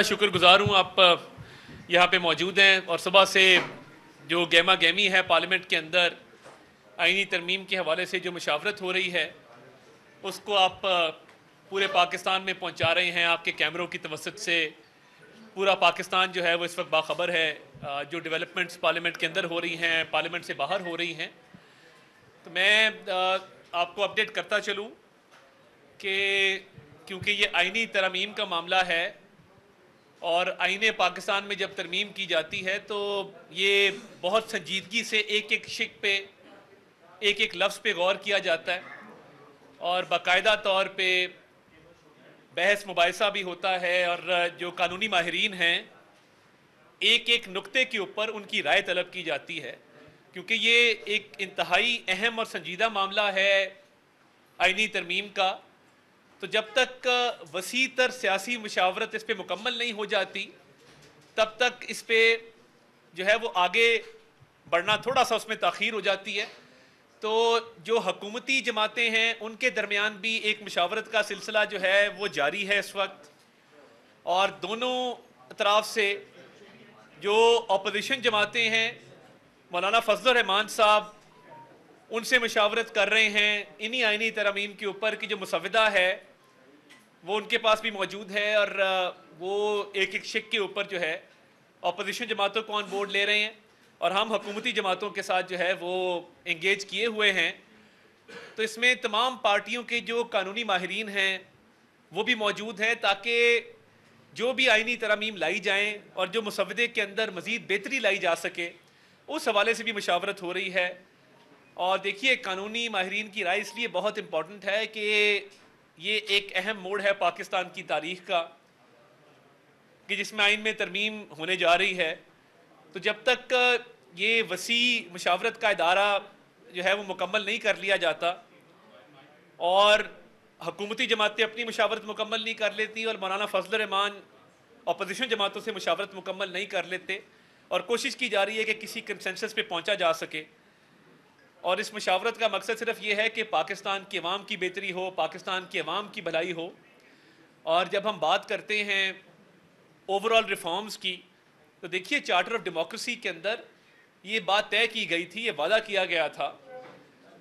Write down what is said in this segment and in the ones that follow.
شکر گزار ہوں آپ یہاں پہ موجود ہیں اور صبح سے جو گہما گہمی ہے پارلیمنٹ کے اندر آئینی ترمیم کے حوالے سے جو مشاورت ہو رہی ہے اس کو آپ پورے پاکستان میں پہنچا رہے ہیں. آپ کے کیمروں کی توسط سے پورا پاکستان جو ہے وہ اس وقت باخبر ہے جو ڈیولپمنٹس پارلیمنٹ کے اندر ہو رہی ہیں, پارلیمنٹ سے باہر ہو رہی ہیں. تو میں آپ کو اپڈیٹ کرتا چلوں کہ کیونکہ یہ آئینی ترمیم کا معاملہ ہے اور آئین پاکستان میں جب ترمیم کی جاتی ہے تو یہ بہت سنجیدگی سے ایک ایک شق پہ ایک ایک لفظ پہ غور کیا جاتا ہے اور باقاعدہ طور پہ بحث مباحثہ بھی ہوتا ہے اور جو قانونی ماہرین ہیں ایک ایک نقطے کے اوپر ان کی رائے طلب کی جاتی ہے, کیونکہ یہ ایک انتہائی اہم اور سنجیدہ معاملہ ہے آئینی ترمیم کا. تو جب تک وسیع تر سیاسی مشاورت اس پہ مکمل نہیں ہو جاتی تب تک اس پہ جو ہے وہ آگے بڑھنا تھوڑا سا اس میں تاخیر ہو جاتی ہے. تو جو حکومتی جماعتیں ہیں ان کے درمیان بھی ایک مشاورت کا سلسلہ جو ہے وہ جاری ہے اس وقت, اور دونوں اطراف سے جو اپوزیشن جماعتیں ہیں مولانا فضل الرحمان صاحب ان سے مشاورت کر رہے ہیں انہی آئینی ترامیم کے اوپر کی جو مسودہ ہے وہ ان کے پاس بھی موجود ہے, اور وہ ایک ایک شق کے اوپر جو ہے اپوزیشن جماعتوں کو آن بورڈ لے رہے ہیں اور ہم حکومتی جماعتوں کے ساتھ جو ہے وہ انگیج کیے ہوئے ہیں. تو اس میں تمام پارٹیوں کے جو قانونی ماہرین ہیں وہ بھی موجود ہیں تاکہ جو بھی آئینی ترامیم لائی جائیں اور جو مسودے کے اندر مزید بہتری لائی جا سکے اس حوالے سے بھی مشاورت ہو رہی ہے. اور دیکھیے قانونی ماہرین کی رائے اس لیے بہت امپورٹنٹ ہے کہ یہ ایک اہم موڑ ہے پاکستان کی تاریخ کا کہ جس میں آئین میں ترمیم ہونے جا رہی ہے. تو جب تک یہ وسیع مشاورت کا ادارہ جو ہے وہ مکمل نہیں کر لیا جاتا اور حکومتی جماعتیں اپنی مشاورت مکمل نہیں کر لیتی اور مولانا فضل الرحمان اپوزیشن جماعتوں سے مشاورت مکمل نہیں کر لیتے اور کوشش کی جا رہی ہے کہ کسی کنسنسس پہ پہنچا جا سکے, اور اس مشاورت کا مقصد صرف یہ ہے کہ پاکستان کے عوام کی بہتری ہو, پاکستان کے عوام کی بھلائی ہو. اور جب ہم بات کرتے ہیں اوور آل ریفارمز کی تو دیکھیے چارٹر آف ڈیموکریسی کے اندر یہ بات طے کی گئی تھی, یہ وعدہ کیا گیا تھا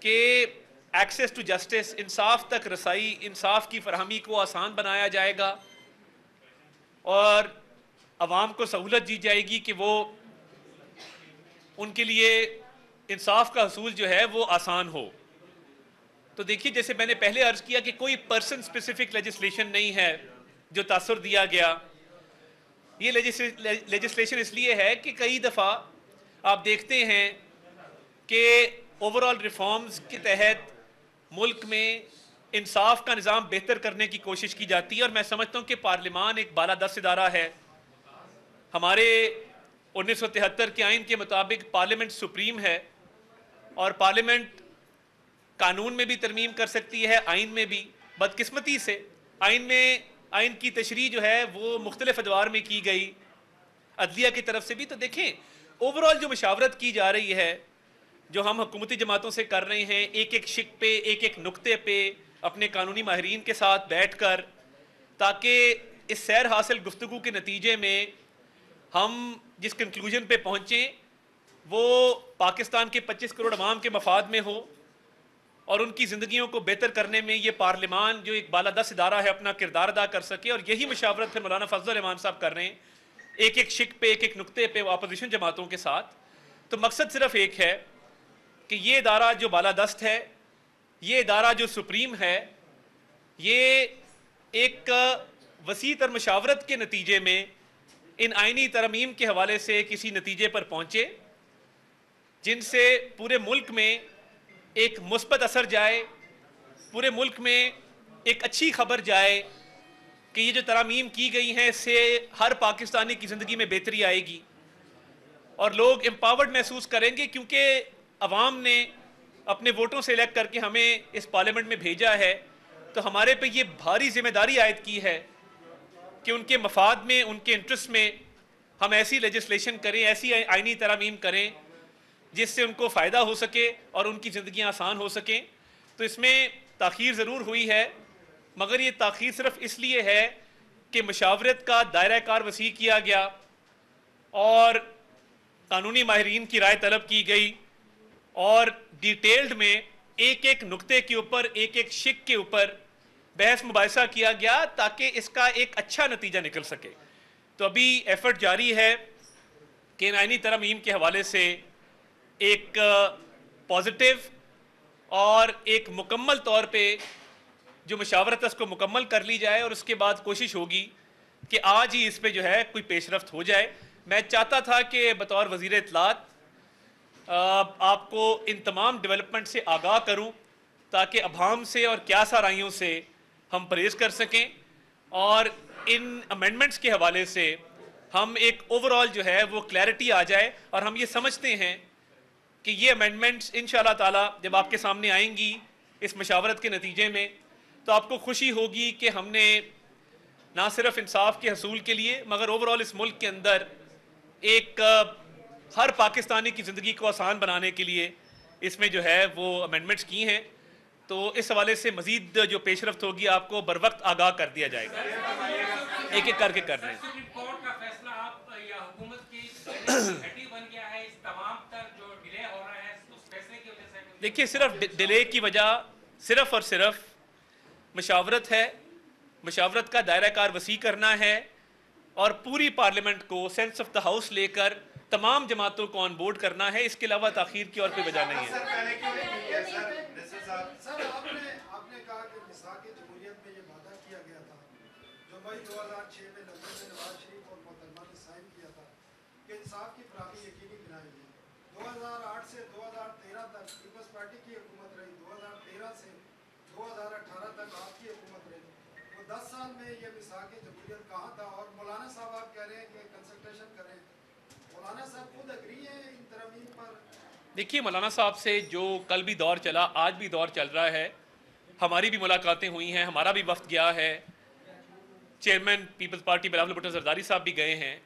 کہ ایکسیس ٹو جسٹس, انصاف تک رسائی, انصاف کی فراہمی کو آسان بنایا جائے گا اور عوام کو سہولت دی جائے گی کہ وہ ان کے لیے انصاف کا حصول جو ہے وہ آسان ہو. تو دیکھیے جیسے میں نے پہلے عرض کیا کہ کوئی پرسن سپیسیفک لیجسلیشن نہیں ہے جو تاثر دیا گیا. یہ لیجسلیشن اس لیے ہے کہ کئی دفعہ آپ دیکھتے ہیں کہ اوور آل ریفارمز کے تحت ملک میں انصاف کا نظام بہتر کرنے کی کوشش کی جاتی ہے, اور میں سمجھتا ہوں کہ پارلیمان ایک بالادست ادارہ ہے. ہمارے 1973 کے آئین کے مطابق پارلیمنٹ سپریم ہے اور پارلیمنٹ قانون میں بھی ترمیم کر سکتی ہے, آئین میں بھی. بدقسمتی سے آئین کی تشریح جو ہے وہ مختلف ادوار میں کی گئی عدلیہ کی طرف سے بھی. تو دیکھیں اوور آل جو مشاورت کی جا رہی ہے جو ہم حکومتی جماعتوں سے کر رہے ہیں ایک ایک شق پہ ایک ایک نقطے پہ اپنے قانونی ماہرین کے ساتھ بیٹھ کر, تاکہ اس سیر حاصل گفتگو کے نتیجے میں ہم جس کنکلوژن پہ پہنچیں وہ پاکستان کے 25 کروڑ عوام کے مفاد میں ہو اور ان کی زندگیوں کو بہتر کرنے میں یہ پارلیمان جو ایک بالادست ادارہ ہے اپنا کردار ادا کر سکے. اور یہی مشاورت پھر مولانا فضل الرحمان صاحب کر رہے ہیں ایک ایک شق پہ ایک ایک نقطے پہ اپوزیشن جماعتوں کے ساتھ. تو مقصد صرف ایک ہے کہ یہ ادارہ جو بالادست ہے, یہ ادارہ جو سپریم ہے, یہ ایک وسیع تر مشاورت کے نتیجے میں ان آئینی ترامیم کے حوالے سے کسی نتیجے پر پہنچے جن سے پورے ملک میں ایک مثبت اثر جائے, پورے ملک میں ایک اچھی خبر جائے کہ یہ جو ترامیم کی گئی ہیں اس سے ہر پاکستانی کی زندگی میں بہتری آئے گی اور لوگ امپاورڈ محسوس کریں گے, کیونکہ عوام نے اپنے ووٹوں سے الیکٹ کر کے ہمیں اس پارلیمنٹ میں بھیجا ہے. تو ہمارے پہ یہ بھاری ذمہ داری عائد کی ہے کہ ان کے مفاد میں, ان کے انٹرسٹ میں ہم ایسی لیجسلیشن کریں, ایسی آئینی ترامیم کریں جس سے ان کو فائدہ ہو سکے اور ان کی زندگیاں آسان ہو سکیں. تو اس میں تاخیر ضرور ہوئی ہے, مگر یہ تاخیر صرف اس لیے ہے کہ مشاورت کا دائرہ کار وسیع کیا گیا اور قانونی ماہرین کی رائے طلب کی گئی اور ڈیٹیلڈ میں ایک ایک نقطے کے اوپر ایک ایک شق کے اوپر بحث مباحثہ کیا گیا تاکہ اس کا ایک اچھا نتیجہ نکل سکے. تو ابھی ایفرٹ جاری ہے کہ آئینی ترمیم کے حوالے سے ایک پازیٹیو اور ایک مکمل طور پہ جو مشاورت ہے اس کو مکمل کر لی جائے اور اس کے بعد کوشش ہوگی کہ آج ہی اس پہ جو ہے کوئی پیش رفت ہو جائے. میں چاہتا تھا کہ بطور وزیر اطلاعات آپ کو ان تمام ڈیولپمنٹ سے آگاہ کروں تاکہ ابہام سے اور قیاس آرائیوں سے ہم پرہیز کر سکیں اور ان امینڈمنٹس کے حوالے سے ہم ایک اوورآل جو ہے وہ کلیئرٹی آ جائے اور ہم یہ سمجھتے ہیں کہ یہ امینڈمنٹس انشاءاللہ تعالی جب آپ کے سامنے آئیں گی اس مشاورت کے نتیجے میں تو آپ کو خوشی ہوگی کہ ہم نے نہ صرف انصاف کے حصول کے لیے مگر اوورآل اس ملک کے اندر ایک ہر پاکستانی کی زندگی کو آسان بنانے کے لیے اس میں جو ہے وہ امینڈمنٹس کی ہیں. تو اس حوالے سے مزید جو پیش رفت ہوگی آپ کو بر وقت آگاہ کر دیا جائے گا. ایک ایک کر کے کر لیں. دیکھیے صرف ڈیلے کی وجہ صرف اور صرف مشاورت ہے. مشاورت کا دائرہ کار وسیع کرنا ہے اور پوری پارلیمنٹ کو سینس آف دا ہاؤس لے کر تمام جماعتوں کو آن بورڈ کرنا ہے. اس کے علاوہ تاخیر کی اور کوئی وجہ نہیں ہے. سر آپ نے کہا کہ میثاق جمہوریت میں یہ وعدہ کیا گیا تھا جو مئی 2006 میں لندن میں نواز شریف اور محترمہ نے سائن کیا تھا کہ انصاف کی فراہمی یقینی بنائے گی. 2008 سے 2013 تک پیپلز پارٹی کی حکومت رہی, 2013 سے 2018 تک آپ کی حکومت رہی. وہ 10 سال میں یہ میثاق جمہوریت کہاں تھا؟ اور مولانا صاحب آپ کہہ رہے ہیں کہ کنسلٹیشن کریں, مولانا صاحب خود اگری ہیں ان ترامیم پر؟ دیکھیے مولانا صاحب سے جو کل بھی دور چلا آج بھی دور چل رہا ہے, ہماری بھی ملاقاتیں ہوئی ہیں, ہمارا بھی وفد گیا ہے, چیئرمین پیپلز پارٹی بلاول بھٹو زرداری صاحب بھی گئے ہیں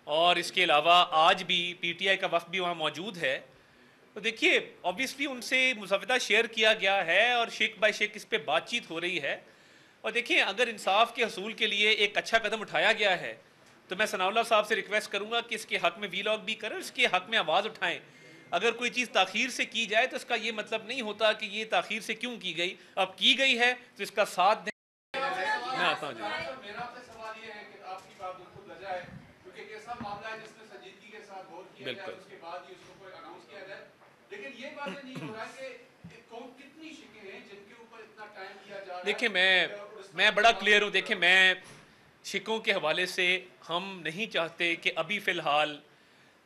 اور اس کے علاوہ آج بھی پی ٹی آئی کا وفد بھی وہاں موجود ہے. تو دیکھیے obviously ان سے مسودہ شیئر کیا گیا ہے اور شیک بائی شیک اس پہ بات چیت ہو رہی ہے. اور دیکھیں اگر انصاف کے حصول کے لیے ایک اچھا قدم اٹھایا گیا ہے تو میں ثناء اللہ صاحب سے ریکویسٹ کروں گا کہ اس کے حق میں وی لاگ بھی کریں, اس کے حق میں آواز اٹھائیں. اگر کوئی چیز تاخیر سے کی جائے تو اس کا یہ مطلب نہیں ہوتا کہ یہ تاخیر سے کیوں کی گئی, اب کی گئی ہے تو اس کا ساتھ دیں. میں آتا ہوں جی. میرا آپ سے سوال یہ ہے کہ آپ کی بات بالکل لجا ہے کیونکہ ایک ایسا معاملہ ہے جس میں سنجیدگی کے ساتھ غور کیا جائے اس کے بعد ہی اس کو کوئی اناؤنس کیا جائے, لیکن یہ بات نہیں ہو رہا کہ کون کتنی شکیں ہیں جن کے اوپر اتنا ٹائم دیا جا رہا ہے. دیکھیں میں بڑا کلیئر ہوں. دیکھیں میں شکوں کے حوالے سے ہم نہیں چاہتے کہ ابھی فی الحال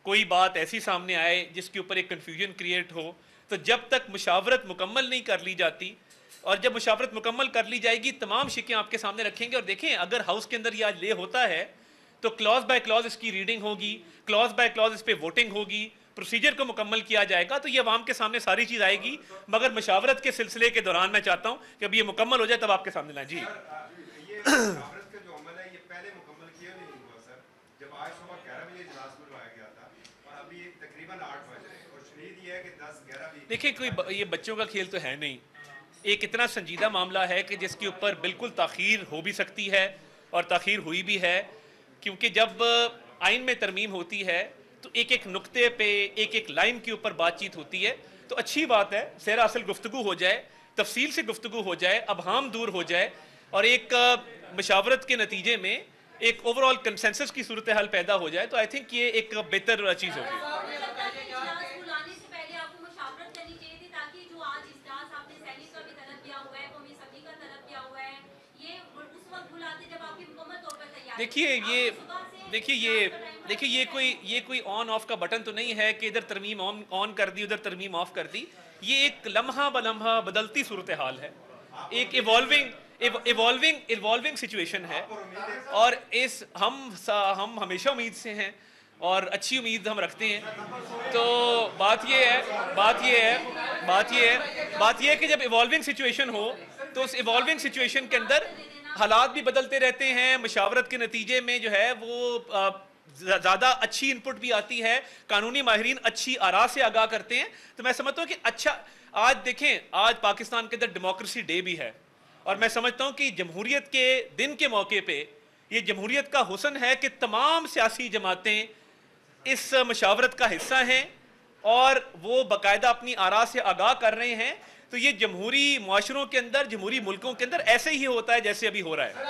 کوئی بات ایسی سامنے آئے جس کے اوپر ایک کنفیوژن کریٹ ہو. تو جب تک مشاورت مکمل نہیں کر لی جاتی اور جب مشاورت مکمل کر لی جائے گی تمام شکیں آپ کے سامنے رکھیں گے. اور دیکھیں اگر ہاؤس کے اندر یہ آج لے ہوتا ہے تو کلاز بائی کلاز اس کی ریڈنگ ہوگی, کلاز بائی کلاز اس پہ ووٹنگ ہوگی, پروسیجر کو مکمل کیا جائے گا, تو یہ عوام کے سامنے ساری چیز آئے گی. مگر مشاورت کے سلسلے کے دوران میں چاہتا ہوں کہ اب یہ مکمل ہو جائے تب آپ کے سامنے لائیں. جی مشاورت کا جو عمل ہے یہ پہلے مکمل کیا نہیں ہوا سر. جب آج صبح 11 بجے اجلاس بلوایا گیا تھا اور ابھی تقریباً 8 بج رہے ہیں اور شرید یہ ہے کہ 10-11 بھی. دیکھیں کوئی یہ بچوں کا کھیل تو ہے نہیں. ایک اتنا سنجیدہ معاملہ ہے کہ جس کے اوپر بالکل تاخیر ہو بھی سکتی ہے اور تاخیر ہوئی بھی ہے, کیونکہ جب آئین میں ترمیم ہوتی ہے تو ایک ایک نقطے پہ ایک ایک لائن کے اوپر بات چیت ہوتی ہے. تو اچھی بات ہے سیر اصل گفتگو ہو جائے, تفصیل سے گفتگو ہو جائے, ابہام دور ہو جائے اور ایک مشاورت کے نتیجے میں ایک اوورآل کنسنسس کی صورتحال پیدا ہو جائے. تو آئی تھنک یہ ایک بہتر چیز ہوگی. دیکھیے یہ کوئی آن آف کا بٹن تو نہیں ہے کہ ادھر ترمیم آن کر دی ادھر ترمیم آف کر دی. یہ ایک لمحہ بلمحہ بدلتی صورتحال ہے, ایک ایوالونگ سچویشن ہے اور اس ہم ہمیشہ امید سے ہیں اور اچھی امید ہم رکھتے ہیں. تو بات یہ ہے کہ جب ایوالونگ سچویشن ہو تو اس ایوالونگ سچویشن کے اندر حالات بھی بدلتے رہتے ہیں. مشاورت کے نتیجے میں جو ہے وہ زیادہ اچھی انپٹ بھی آتی ہے, قانونی ماہرین اچھی آراء سے آگاہ کرتے ہیں. تو میں سمجھتا ہوں کہ اچھا آج دیکھیں آج پاکستان کے اندر ڈیموکریسی ڈے بھی ہے اور میں سمجھتا ہوں کہ جمہوریت کے دن کے موقع پہ یہ جمہوریت کا حسن ہے کہ تمام سیاسی جماعتیں اس مشاورت کا حصہ ہیں اور وہ باقاعدہ اپنی آراء سے آگاہ کر رہے ہیں. تو یہ جمہوری معاشروں کے اندر، جمہوری ملکوں کے اندر ایسے ہی ہوتا ہے جیسے ابھی ہو رہا ہے.